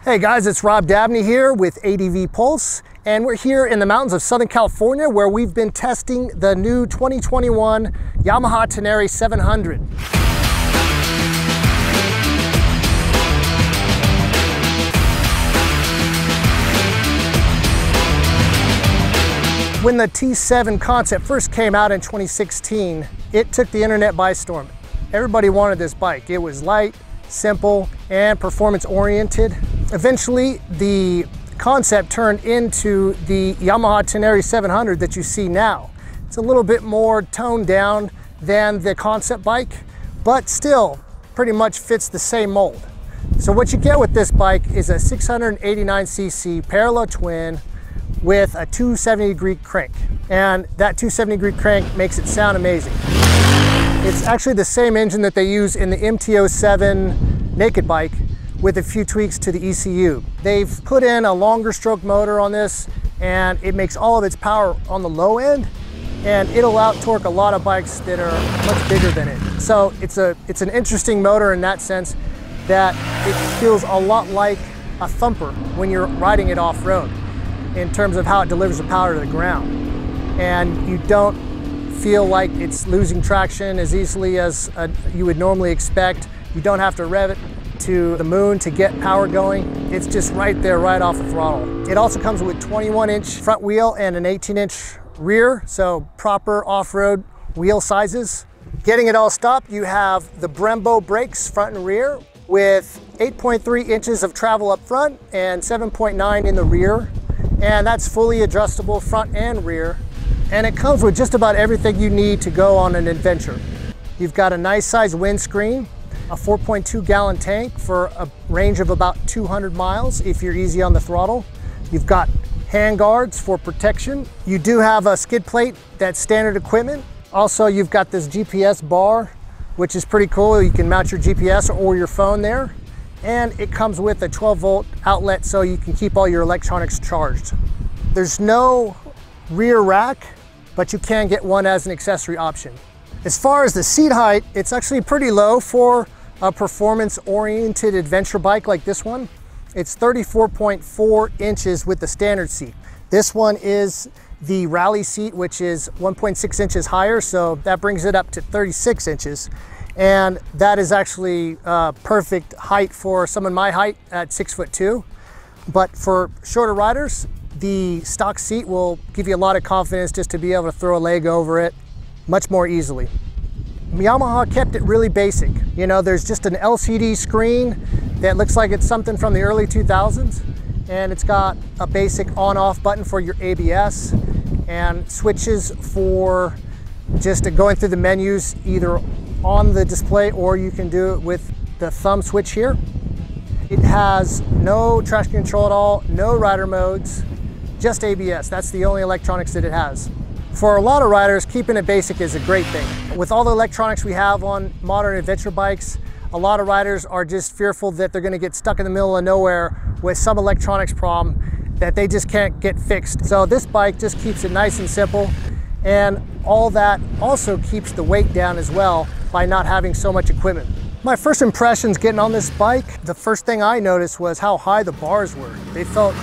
Hey guys, it's Rob Dabney here with ADV Pulse, and we're here in the mountains of Southern California where we've been testing the new 2021 Yamaha Tenere 700. When the T7 concept first came out in 2016, it took the internet by storm. Everybody wanted this bike. It was light, simple, and performance oriented. Eventually, the concept turned into the Yamaha Tenere 700 that you see now. It's a little bit more toned down than the concept bike, but still pretty much fits the same mold. So what you get with this bike is a 689cc parallel twin with a 270-degree crank. And that 270-degree crank makes it sound amazing. It's actually the same engine that they use in the MT-07 naked bike with a few tweaks to the ECU. They've put in a longer stroke motor on this, and it makes all of its power on the low end, and it'll out-torque a lot of bikes that are much bigger than it. So it's an interesting motor in that sense that it feels a lot like a thumper when you're riding it off-road in terms of how it delivers the power to the ground. And you don't feel like it's losing traction as easily as you would normally expect. You don't have to rev it to the moon to get power going. It's just right there, right off the throttle. It also comes with 21-inch front wheel and an 18-inch rear, so proper off-road wheel sizes. Getting it all stopped, you have the Brembo brakes front and rear with 8.3 inches of travel up front and 7.9 in the rear. And that's fully adjustable front and rear. And it comes with just about everything you need to go on an adventure. You've got a nice size windscreen, a 4.2 gallon tank for a range of about 200 miles if you're easy on the throttle. You've got hand guards for protection. You do have a skid plate that's standard equipment. Also, you've got this GPS bar, which is pretty cool. You can mount your GPS or your phone there. And it comes with a 12-volt outlet so you can keep all your electronics charged. There's no rear rack, but you can get one as an accessory option. As far as the seat height, it's actually pretty low for a performance-oriented adventure bike like this one. It's 34.4 inches with the standard seat. This one is the rally seat, which is 1.6 inches higher, so that brings it up to 36 inches. And that is actually perfect height for someone my height at 6'2". But for shorter riders, the stock seat will give you a lot of confidence just to be able to throw a leg over it much more easily. Yamaha kept it really basic. You know, there's just an LCD screen that looks like it's something from the early 2000s. And it's got a basic on-off button for your ABS and switches for just going through the menus either on the display, or you can do it with the thumb switch here. It has no traction control at all, no rider modes, just ABS. That's the only electronics that it has. For a lot of riders, keeping it basic is a great thing. With all the electronics we have on modern adventure bikes, a lot of riders are just fearful that they're gonna get stuck in the middle of nowhere with some electronics problem that they just can't get fixed. So this bike just keeps it nice and simple, and all that also keeps the weight down as well by not having so much equipment. My first impressions getting on this bike, the first thing I noticed was how high the bars were. They felt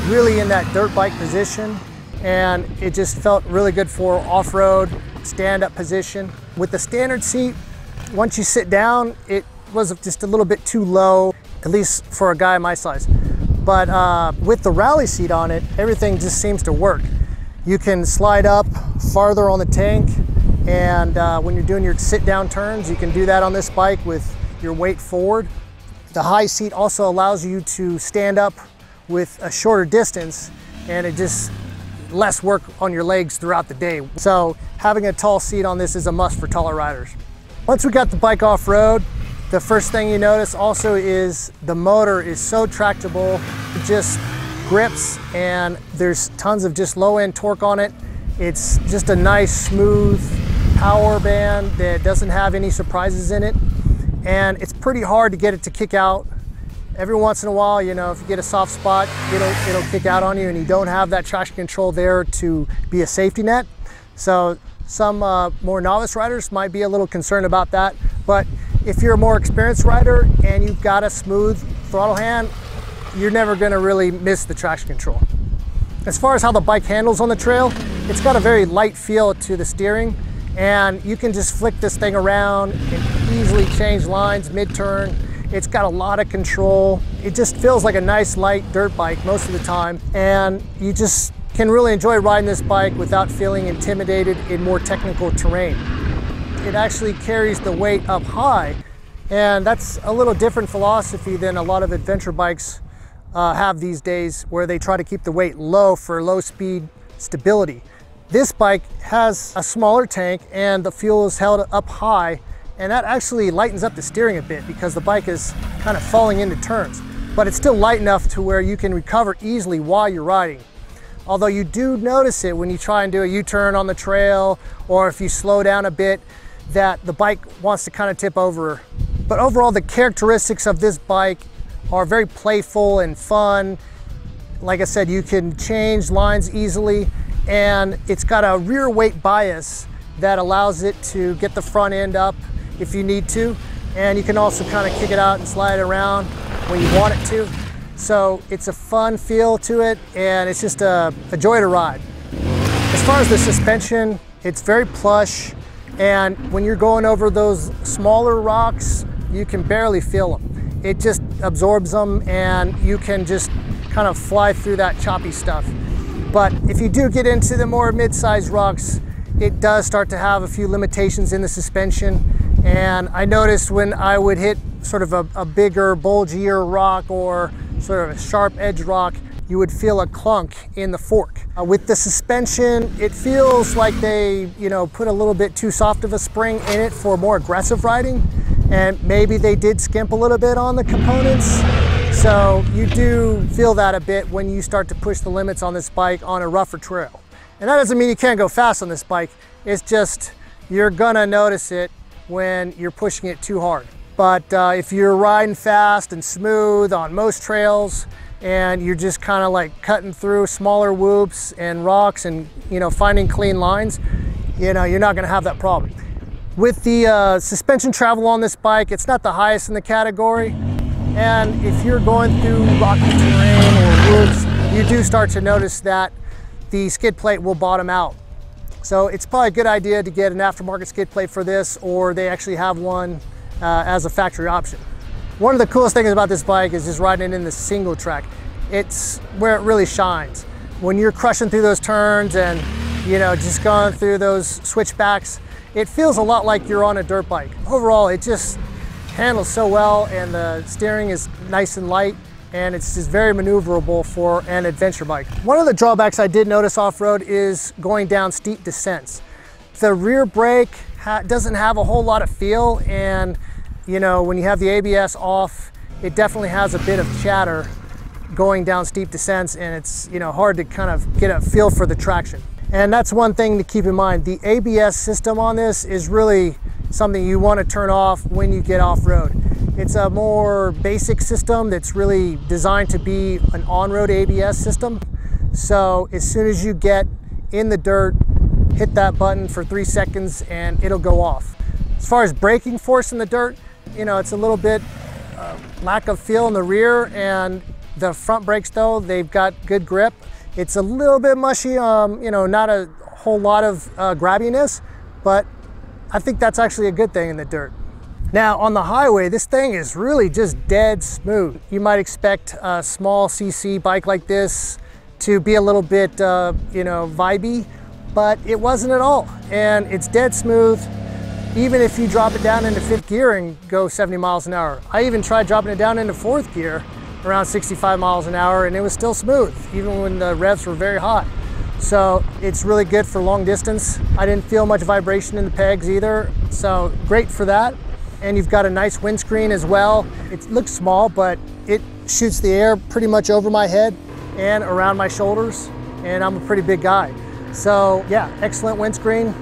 really in that dirt bike position, and it just felt really good for off-road, stand-up position. With the standard seat, once you sit down, it was just a little bit too low, at least for a guy my size. But with the rally seat on it, everything just seems to work. You can slide up farther on the tank, and when you're doing your sit-down turns, you can do that on this bike with your weight forward. The high seat also allows you to stand up with a shorter distance, and it just less work on your legs throughout the day. So having a tall seat on this is a must for taller riders. Once we got the bike off-road, the first thing you notice also is the motor is so tractable. It just grips, and there's tons of just low-end torque on it. It's just a nice, smooth power band that doesn't have any surprises in it. And it's pretty hard to get it to kick out. Every once in a while, you know, if you get a soft spot, it'll kick out on you, and you don't have that traction control there to be a safety net. So some more novice riders might be a little concerned about that. But if you're a more experienced rider and you've got a smooth throttle hand, you're never going to really miss the traction control. As far as how the bike handles on the trail, it's got a very light feel to the steering, and you can just flick this thing around and easily change lines mid-turn. It's got a lot of control. It just feels like a nice light dirt bike most of the time, and you just can really enjoy riding this bike without feeling intimidated in more technical terrain. It actually carries the weight up high, and that's a little different philosophy than a lot of adventure bikes have these days, where they try to keep the weight low for low speed stability. This bike has a smaller tank and the fuel is held up high, and that actually lightens up the steering a bit because the bike is kind of falling into turns, but it's still light enough to where you can recover easily while you're riding. Although you do notice it when you try and do a U-turn on the trail, or if you slow down a bit, that the bike wants to kind of tip over. But overall, the characteristics of this bike are very playful and fun. Like I said, you can change lines easily, and it's got a rear weight bias that allows it to get the front end up if you need to, and you can also kind of kick it out and slide it around when you want it to. So it's a fun feel to it, and it's just a joy to ride. As far as the suspension, it's very plush, and when you're going over those smaller rocks, you can barely feel them. It just absorbs them, and you can just kind of fly through that choppy stuff. But if you do get into the more mid-sized rocks, it does start to have a few limitations in the suspension. And I noticed when I would hit sort of a bigger, bulgier rock or sort of a sharp edge rock, you would feel a clunk in the fork. With the suspension, it feels like they, put a little bit too soft of a spring in it for more aggressive riding. And maybe they did skimp a little bit on the components. So you do feel that a bit when you start to push the limits on this bike on a rougher trail. And that doesn't mean you can't go fast on this bike. It's just, you're gonna notice it when you're pushing it too hard. But if you're riding fast and smooth on most trails, and you're just kind of like cutting through smaller whoops and rocks and finding clean lines, you're not gonna have that problem. With the suspension travel on this bike, it's not the highest in the category. And if you're going through rocky terrain or woods, you do start to notice that the skid plate will bottom out. So it's probably a good idea to get an aftermarket skid plate for this, or they actually have one as a factory option. One of the coolest things about this bike is just riding it in the single track. It's where it really shines. When you're crushing through those turns and just going through those switchbacks, it feels a lot like you're on a dirt bike. Overall, it just handles so well, and the steering is nice and light, and it's just very maneuverable for an adventure bike. One of the drawbacks I did notice off-road is going down steep descents. The rear brake doesn't have a whole lot of feel, and when you have the ABS off, it definitely has a bit of chatter going down steep descents, and it's hard to kind of get a feel for the traction. And that's one thing to keep in mind. The ABS system on this is really something you want to turn off when you get off-road. It's a more basic system that's really designed to be an on-road ABS system. So as soon as you get in the dirt, hit that button for 3 seconds and it'll go off. As far as braking force in the dirt, it's a little bit lack of feel in the rear, and the front brakes though, they've got good grip. It's a little bit mushy, not a whole lot of grabbiness, but I think that's actually a good thing in the dirt. Now on the highway, this thing is really just dead smooth. You might expect a small CC bike like this to be a little bit, vibey, but it wasn't at all. And it's dead smooth, even if you drop it down into 5th gear and go 70 miles an hour. I even tried dropping it down into 4th gear around 65 miles an hour, and it was still smooth, even when the revs were very hot. So it's really good for long distance. I didn't feel much vibration in the pegs either, so great for that. And you've got a nice windscreen as well. It looks small, but it shoots the air pretty much over my head and around my shoulders, and I'm a pretty big guy. So yeah, excellent windscreen,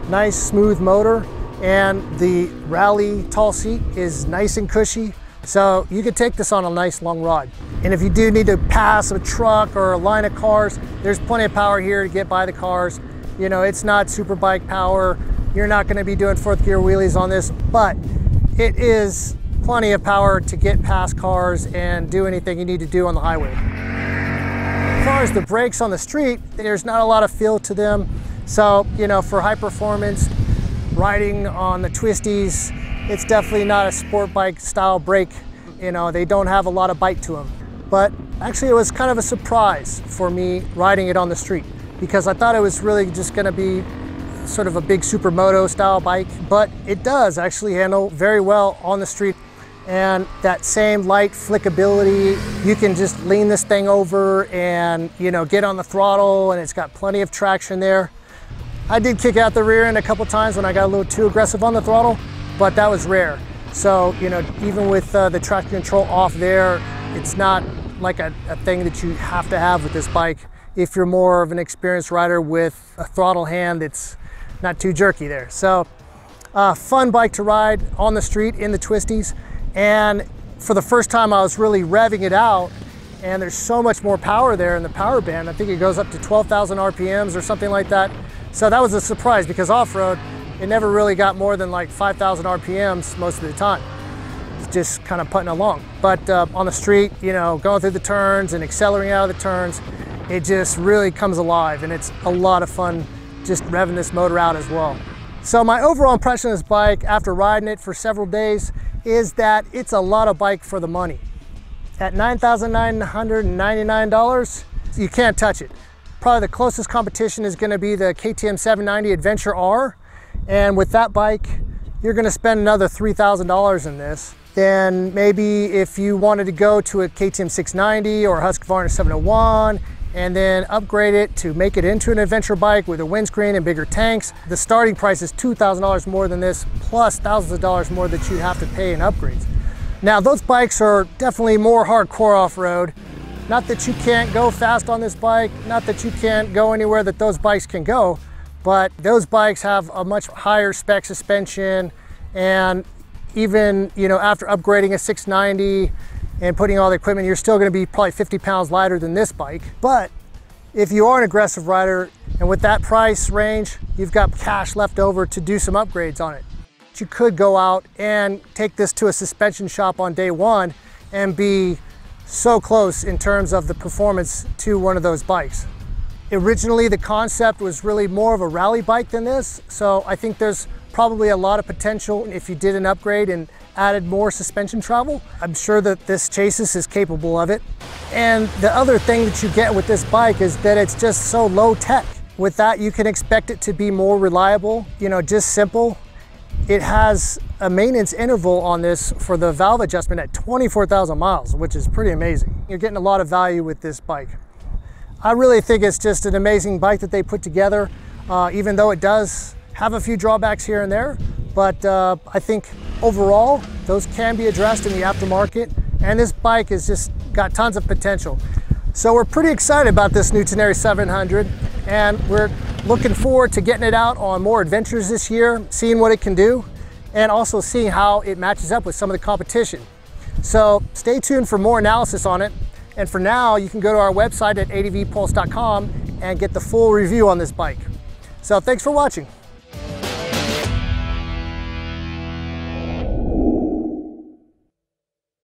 nice smooth motor, and the Rally tall seat is nice and cushy. So you could take this on a nice long ride. And if you do need to pass a truck or a line of cars, there's plenty of power here to get by the cars. It's not super bike power. You're not gonna be doing 4th gear wheelies on this, but it is plenty of power to get past cars and do anything you need to do on the highway. As far as the brakes on the street, there's not a lot of feel to them. So, you know, for high performance riding on the twisties, it's definitely not a sport bike style brake. You know, they don't have a lot of bite to them. But actually it was kind of a surprise for me riding it on the street, because I thought it was really just gonna be sort of a big supermoto style bike, but it does actually handle very well on the street. And that same light flickability, you can just lean this thing over and, you know, get on the throttle, and it's got plenty of traction there. I did kick out the rear end a couple times when I got a little too aggressive on the throttle, but that was rare. So, you know, even with the traction control off there, it's not like a thing that you have to have with this bike if you're more of an experienced rider with a throttle hand that's not too jerky there. So fun bike to ride on the street in the twisties. And for the first time I was really revving it out, and there's so much more power there in the power band. I think it goes up to 12,000 RPMs or something like that. So that was a surprise, because off-road, it never really got more than like 5,000 RPMs most of the time. It's just kind of putting along. But on the street, you know, going through the turns and accelerating out of the turns, it just really comes alive, and it's a lot of fun just revving this motor out as well. So my overall impression of this bike after riding it for several days is that it's a lot of bike for the money. At $9,999, you can't touch it. Probably the closest competition is gonna be the KTM 790 Adventure R. And with that bike, you're gonna spend another $3,000 in this. Then maybe if you wanted to go to a KTM 690 or a Husqvarna 701, and then upgrade it to make it into an adventure bike with a windscreen and bigger tanks, the starting price is $2,000 more than this, plus thousands of dollars more that you have to pay in upgrades. Now those bikes are definitely more hardcore off-road. Not that you can't go fast on this bike, not that you can't go anywhere that those bikes can go, but those bikes have a much higher spec suspension, and even, you know, after upgrading a 690 and putting all the equipment, you're still gonna be probably 50 pounds lighter than this bike. But if you are an aggressive rider, and with that price range, you've got cash left over to do some upgrades on it. You could go out and take this to a suspension shop on day one and be so close in terms of the performance to one of those bikes. Originally, the concept was really more of a rally bike than this, so I think there's probably a lot of potential if you did an upgrade and added more suspension travel. I'm sure that this chassis is capable of it. And the other thing that you get with this bike is that it's just so low tech. With that, you can expect it to be more reliable, you know, just simple. It has a maintenance interval on this for the valve adjustment at 24,000 miles, which is pretty amazing. You're getting a lot of value with this bike. I really think it's just an amazing bike that they put together, even though it does have a few drawbacks here and there. But I think overall, those can be addressed in the aftermarket, and this bike has just got tons of potential. So we're pretty excited about this new Tenere 700, and we're looking forward to getting it out on more adventures this year, seeing what it can do, and also seeing how it matches up with some of the competition. So stay tuned for more analysis on it. And for now, you can go to our website at advpulse.com and get the full review on this bike. So thanks for watching.